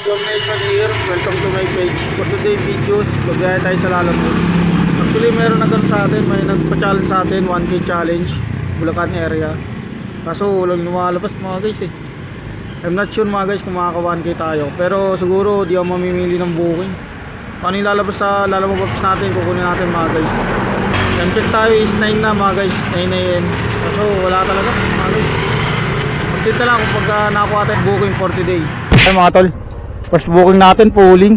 Jom Nation here, welcome to my page. For today videos, magbiyahe tayo sa Lalamove. Actually meron nagano sa atin, may nagpa-challenge sa atin, 1K challenge, Bulacan area. Kaso walang lumalabas mga guys eh. I'm not sure mga guys kung makaka 1K tayo, pero siguro di ako mamimili ng booking. Paano yung lalabas sa Lalamove apps natin, kukunin natin mga guys. Yung check tayo is 9 na mga guys, 9 AM. Kaso wala talaga mga guys. Update na lang kung pagka nakakuha tayo booking for today. Ay mga tol, first booking natin, pooling.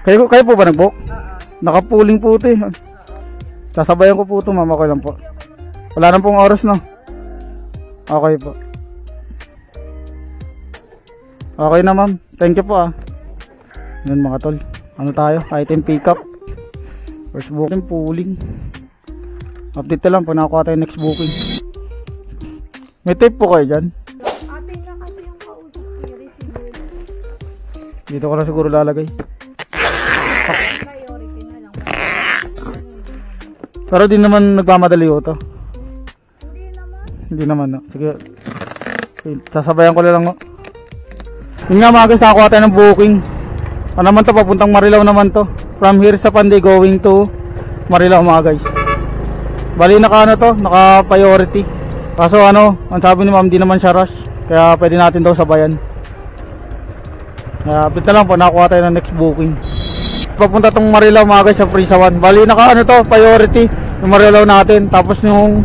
Kayo po ba nag-book? Naka-pooling po ito eh. Sasabayan ko po ito, mama ko lang po. Wala na pong oras no. Okay po. Okay na ma'am, thank you po ah. Yan mga tol, ano tayo? Item pick up. First booking, pooling. Update na lang pag nakakuha tayo next booking. May tape po kayo dyan? Dito ko na siguro lalagay. Pero di naman nagmamadali ito. Hindi naman no. Sige. Sasabayan ko na lang no. Yun nga mga guys, nakakuha tayo ng booking. Ano naman to, papuntang Marilao naman to. From here sa Panday going to Marilao mga guys. Bali naka ano to, naka priority. Kaso ano, ang sabi ni ma'am, di naman siya rush. Kaya pwede natin daw sabayan. Update na lang po, nakakuha tayo ng next booking. Papunta tong Marilao mga guys sa Prisa 1. Bali naka ano to, priority yung Marilao natin. Tapos yung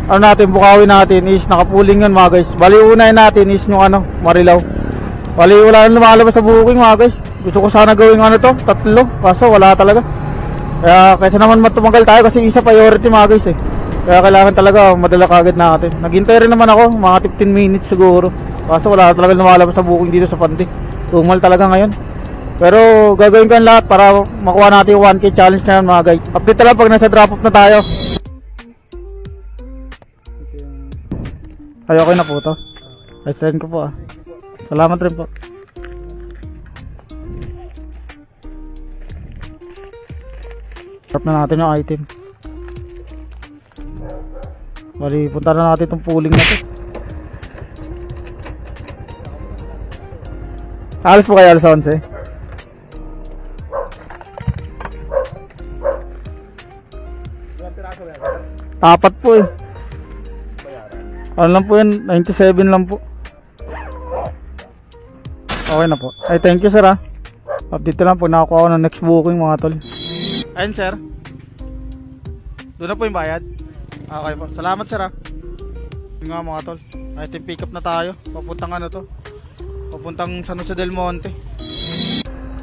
ano natin, Bukawi natin is naka-pooling yun mga guys. Bali unahin natin is yung ano, Marilao. Bali wala nang lumalabas sa booking mga guys. Gusto ko sana gawin ano to, 3. Kaso wala talaga. Kaya kaysa naman matumagal tayo kasi isa priority mga guys eh. Kaya kailangan talaga madala kagad natin. Naghintay rin naman ako, mga 15 minutes siguro. Kaso wala talaga lumalabas sa booking dito sa Panday. Tumal talaga ngayon. Pero gagawin ko ang lahat para makuha natin yung 1K challenge na yan mga guys. Update na lang pag nasa drop off na tayo. Ay okay na po to. Ay send ko po ah. Salamat rin po. Drop na natin yung item. Bali punta na natin itong pooling na to. Alas po kayo alas 11. Apat po eh. Ano lang po yan, 97 lang po. Okay na po. Ay thank you sir ah. Update na lang po, nakakuha ko ng next booking mga tol. Ayun sir, doon na po yung bayad. Okay po, salamat sir ah. Yun nga mga tol, item pick up na tayo. Papuntang ano to, papuntang San Jose del Monte.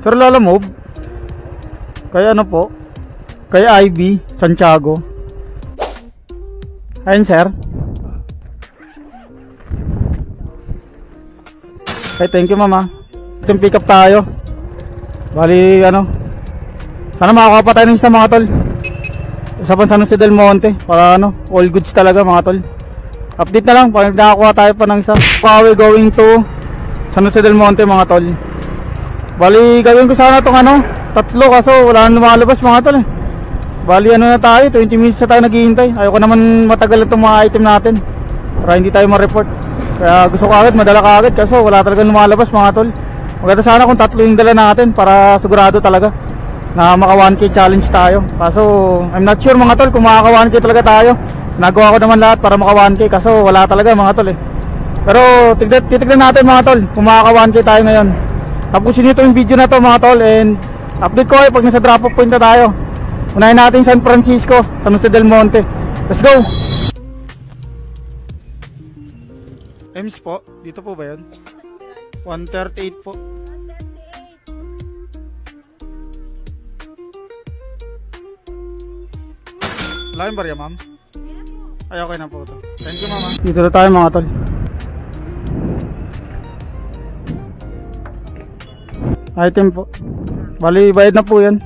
Sir Lalamove, kay ano po, kay IB Santiago. Ayun sir. Ay thank you mama. Item pick up tayo. Bali ano, sana makakuha pa tayo ng isa mga tol. Isa pa San Jose del Monte para ano, all goods talaga mga tol. Update na lang pag nakakuha tayo pa ng isa. Bukawi going to San Jose del Monte mga tol. Bali gawin ko sana itong ano, 3 kaso wala nang lumalabas mga tol eh. Bali ano na tayo, 20 minutes na tayo naghihintay. Ayoko naman matagal itong mga item natin para hindi tayo ma-report. Kaya gusto ko agad, madala ka agad kaso wala talagang lumalabas mga tol. Maganda sana kung 3 yung dala natin para sigurado talaga na maka 1K challenge tayo. Kaso I'm not sure mga tol kung makaka 1K talaga tayo. Nagawa ko naman lahat para maka 1K kaso wala talaga mga tol eh. Pero titignan natin mga tol kung makaka 1K tayo ngayon. Tapusin nyo yung video na to mga tol and update ko pag nasa drop off point na tayo. Unahin natin San Francisco, San Jose del Monte. Let's go! Ems po, dito po ba yun? 138 po. Laking barya ma'am? Ay okay na po ito. Thank you mama. Dito na tayo mga tol. Item po. Bali bayad na po yan.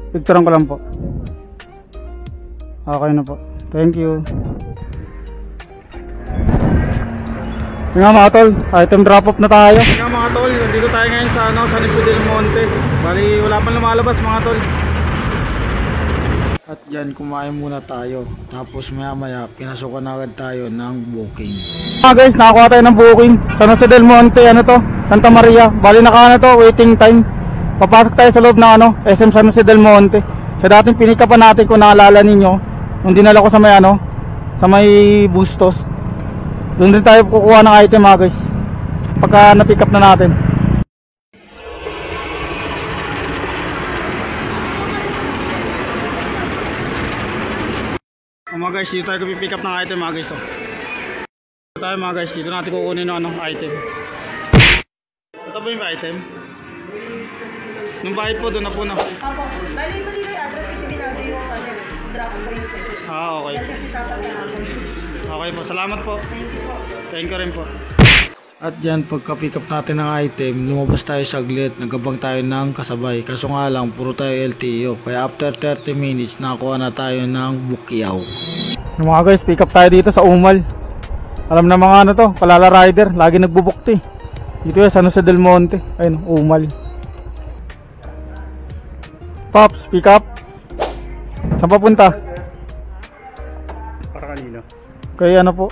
Picturean ko lang po. Okay na po. Thank you. Yung nga mga tol, item drop off na tayo. Yung nga mga tol, nandito tayo ngayon sa ano, San Jose del Monte. Bali wala pang lumalabas mga tol. At yan, kumain muna tayo. Tapos maya maya, pinasukan agad tayo ng booking. Guys, nakakuha tayo ng booking. San Jose del Monte, ano to? Santa Maria. Bali naka to, waiting time. Papasok tayo sa loob ng SM San Jose del Monte. Sa dating pinikapan natin, kung naalala ninyo, nung dinala ko sa may sa may Bustos. Doon din tayo kukuha ng item guys. Pagka na-pick up na natin. Mga guys, dito tayo pick up ng item guys. Dito tayo mga guys, dito natin kukunin ng item. Ito ba yung item? Nung bayad po, doon na po na. Opo, bali mo dito yung address kasi ginagawa yung drop po yung pwede. Okay. Yan kasi tatapos. Okay po, salamat po. Thank you po. Thank you rin po. At yan, pagka-pick up natin ng item, lumabas tayo saglit, nagabang tayo ng kasabay. Kaso nga lang, puro tayo LTO. Kaya after 30 minutes, nakakuha na tayo ng bukyaw. Mga guys, pick up tayo dito sa Umal. Alam na mga to, Palala Rider, lagi nagbubukti. Dito yan, San Jose del Monte. Ayun, Umal. Pops, pick up. Saan papunta? Para kanina. Kay po?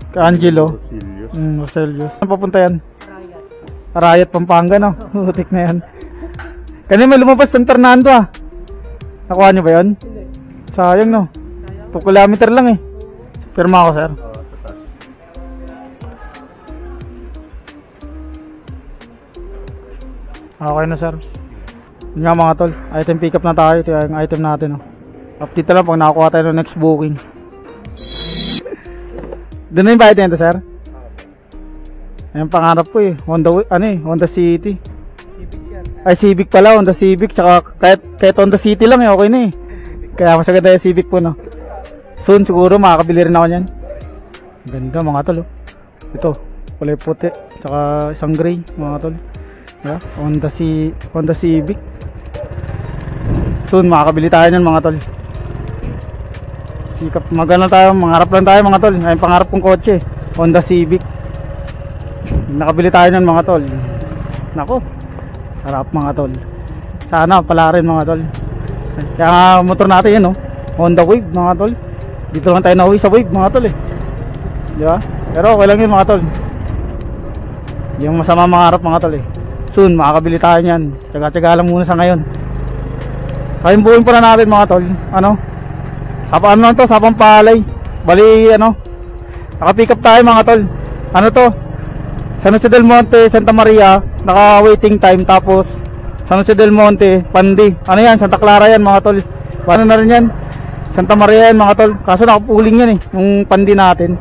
Kay Angelo. Roselius. Saan papunta yan? Arayat, Pampanga no? Hutik na yan. Kanina may lumabas San Fernando Nakuha nyo ba yun? Sayang no? 2 kilometer lang Pirma ako sir. Okay na sir. Yun nga mga tol, item pick up na tayo. Ito yung item natin Update na lang pag nakakuha tayo ng next booking. Doon na yung bayad nito sir? Ayun pangarap ko Honda City. Civic yan. Ay Civic pala, Honda Civic. Saka kahit Honda City lang okay na Kaya mas maganda yung Civic po Soon siguro makakabili rin ako niyan. Ganda mga tol Ito, kulay puti. Saka isang gray mga tol. Yeah, Honda Civic. Soon makakabili tayo niyan mga tol. Sikap magana tayo, mangarap lang tayo mga tol. Ayun pangarap kong kotse, Honda Civic. Nakabili tayo niyan mga tol. Nako, sarap mga tol. Sana pala rin mga tol. Kaya nga motor natin yan Honda Wave mga tol. Dito lang tayo nauwi sa Wave mga tol Di ba? Pero okay lang yun mga tol. Yung masama mangarap mga tol Soon makakabili tayo niyan. Tsaga-tsaga lang muna sa ngayon. Kayong buuin pa na natin mga tol. Sapaan lang to, sapang palay. Bali naka-pick up tayo mga tol. San Jose del Monte, Santa Maria, naka waiting time. Tapos San Jose del Monte, Pandi. Yan, Santa Clara yan mga tol. Paano na rin yan? Santa Maria yan mga tol. Kaso nakapuling yan yung Pandi natin.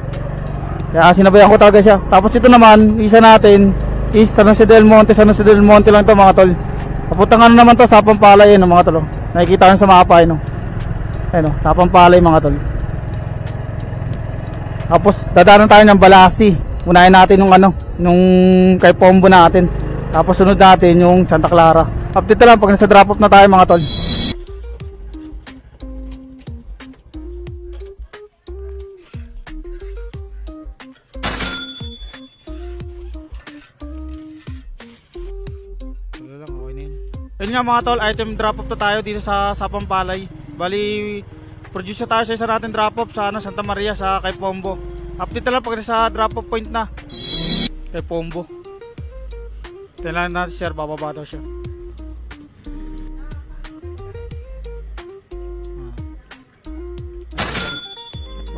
Kaya sinabayan ko talaga siya. Tapos ito naman, isa natin is San Jose del Monte. San Jose del Monte lang to mga tol. Kaputang naman to, sapang palay mga tol Nakikita nyo sa mapa sapang palay mga tol. Tapos dadaanan tayo ng Balasi. Unahin natin nung kay Pombo natin. Tapos sunod natin yung Santa Clara. Update lang pag nasa drop off na tayo mga tol. Yun nga mga tol, item drop off na tayo dito sa Sapampalay. Bali, produce na tayo sa isa natin drop off sa Santa Maria sa kay Pombo. Update na lang pag sa drop off point na kay Pombo. Tingnan natin sir, bababa daw siya.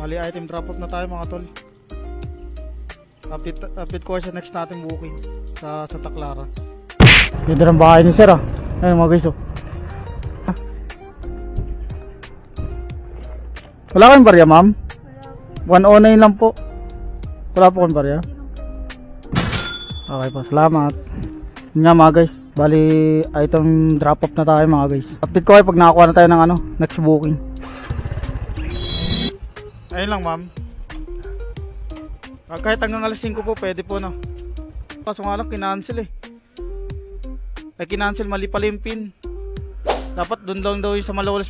Bali, item drop off na tayo mga tol. Update ko sa next natin booking sa Santa Clara. Ganda ng bahay ni sir Ayun mga guys Wala kayong barya ma'am? 109 lang po. Wala po kayong barya? Okay po, salamat. Yun nga mga guys, bali item drop off na tayo mga guys. Update ko kayo pag nakakuha na tayo ng next booking. Ayun lang ma'am. Kahit hanggang alas 5 po pwede po Kaso nga lang kinancel kinancel, mali pala yung pin. Dapat doon lang daw yung sa Malolos.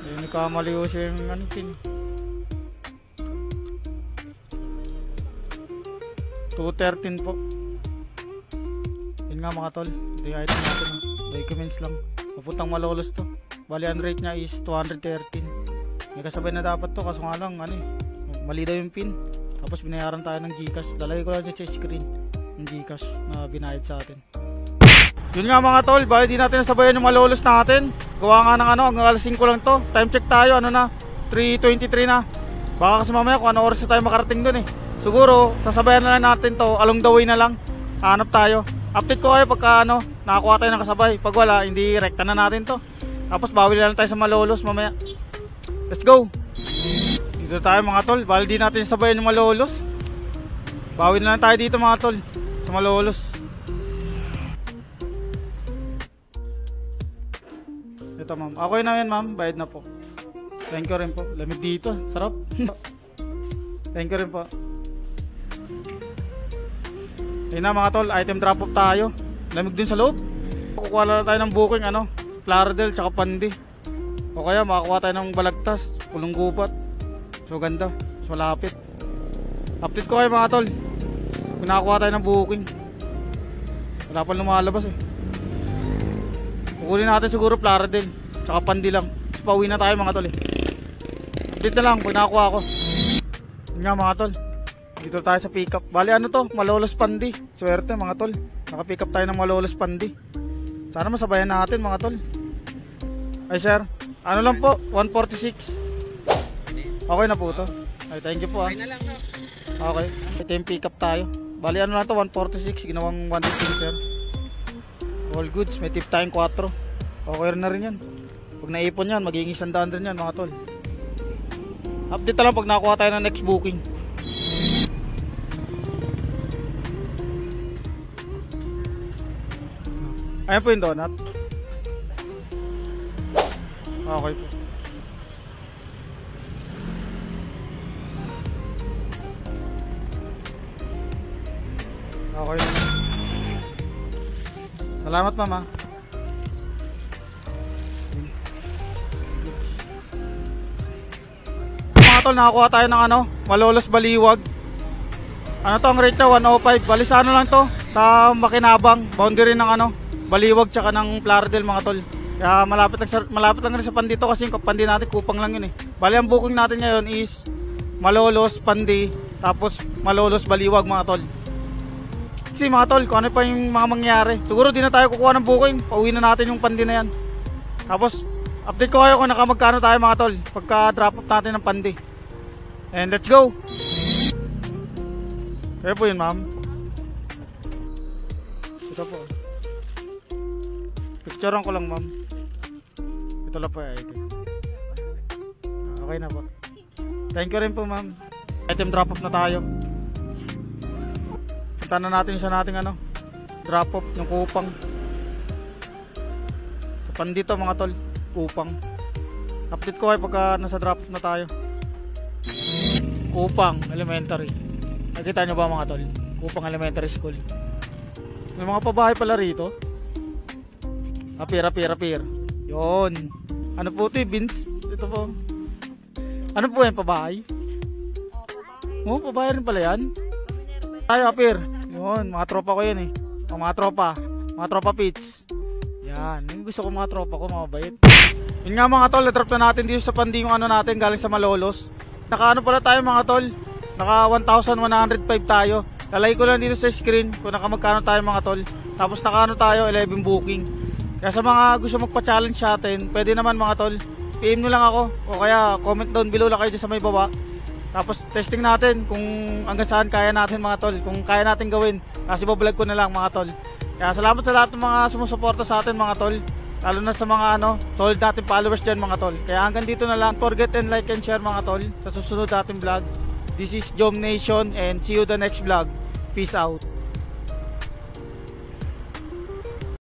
Ayun, nagkamali ko siya yung pin. 213 po. Yun nga mga tol, ito yung item natin. Documents lang. Papuntang Malolos to. Bali ang rate niya is 213. May kasabay na dapat to, kaso nga lang ano, mali daw yung pin. Tapos binayaran tayo ng Gcash. Lalagay ko lang dyan sa screen yung Gcash na binayad sa atin. Yun nga mga tol, bali di natin nasabayan yung Malolos natin. Gawa nga ng ano, hanggang alas 5 lang to. Time check tayo, ano na, 3:23 na. Baka kasi mamaya kung ano oras na tayo makarating dun eh. Siguro, sasabayan na lang natin to, along the way na lang. Hanap tayo. Update ko kayo pagka ano, nakakuha tayo ng kasabay. Pag wala, hindi rekta na natin to. Tapos bawi na lang tayo sa Malolos mamaya. Let's go! Dito tayo mga tol, bali di natin sabayan yung Malolos. Bawi na lang tayo dito mga tol, sa Malolos. Ito ma'am, okay na yan ma'am, bayad na po. Thank you rin po, lamig dito, sarap. Thank you rin po. Ayun na mga tol, item drop off tayo. Lamig din sa loob. Kukuha na tayo ng booking ano, Plaridel tsaka Pandi. O kaya makakuha tayo ng Balagtas, Pulong Gubat. So ganda, so malapit. Update ko kayo mga tol kung nakakuha tayo ng booking. Wala pa lumalabas eh. Kukunin natin siguro Plaridel tsaka Pandi lang. Tapos pauwi na tayo mga tol eh. Update na lang kung nakakuha ako. Yun nga mga tol, dito tayo sa pick up. Bali ano to, Malolos Pandi. Swerte mga tol, naka pick up tayo ng Malolos Pandi. Sana masabayan natin mga tol. Ay sir, ano lang po, 146. Okay na po to. Ay thank you po ah. Okay, ito yung pick up tayo. Bali ano lang to, 146, ginawang 150 sir. All goods, may tip tayong 4. Okay na rin yan. Pag naipon yan, magiging 100 din yan mga tol. Update na lang pag nakakuha tayo ng next booking. Ayan po yung donut. Okay po. Okay na. Salamat mama. Mga tol, nakakuha tayo ng ano, Malolos Baliwag. Ano to, ang rate na 105. Bali sa ano lang to, sa Makinabang, boundary ng ano, Baliwag tsaka ng Plaridel mga tol. Kaya malapit lang rin sa Pandi to kasi yung Pandi natin kupang lang yun eh. Bali ang booking natin ngayon is Malolos Pandi, tapos Malolos Baliwag mga tol. Kasi mga tol, kung ano pa yung mga mangyari, siguro di na tayo kukuha ng booking, pauwi na natin yung Pandi na yan. Tapos update ko kayo kung nakamagkano tayo mga tol pagka drop off natin ng Pandi. And let's go. Kaya po yun ma'am. Ito po, picturean ko lang ma'am. Ito lang po yung item. Okay na po. Thank you rin po ma'am. Item drop off na tayo. Punta na natin isa nating ano, drop off ng Kupang. Sa Pandi to mga tol, Kupang. Update ko kayo pagka nasa drop off na tayo. Kupang Elementary. Nakita nyo ba mga tol? Kupang Elementary School. May mga pabahay pala rito. Apir. Yun. Ano po ito, Vince? Ito po. Ano po yan, pabahay? Oo, pabahay rin pala yan. Tayo, apir. Yun, mga tropa ko yan eh. O, mga tropa pits. Yan, yung gusto ko mga tropa ko, mabait. Yun nga mga tol, na-drop na natin dito sa Pandi yung ano natin, galing sa Malolos. Naka ano pala tayo mga tol? Naka 1,105 tayo. Lalagay ko lang dito sa screen kung nakamagkano tayo mga tol. Tapos naka ano tayo, 11 booking. Kaya sa mga gusto magpa-challenge sa atin, pwede naman mga tol, PM nyo lang ako o kaya comment down below lang kayo sa may baba. Tapos testing natin kung hanggang saan kaya natin mga tol, kung kaya natin gawin. Kasi bablog ko na lang mga tol. Kaya salamat sa lahat ng mga sumusuporta sa atin mga tol, lalo na sa mga ano, solid natin followers dyan mga tol. Kaya hanggang dito na lang, forget and like and share mga tol sa susunod natin vlog. This is Jom Nation and see you the next vlog. Peace out.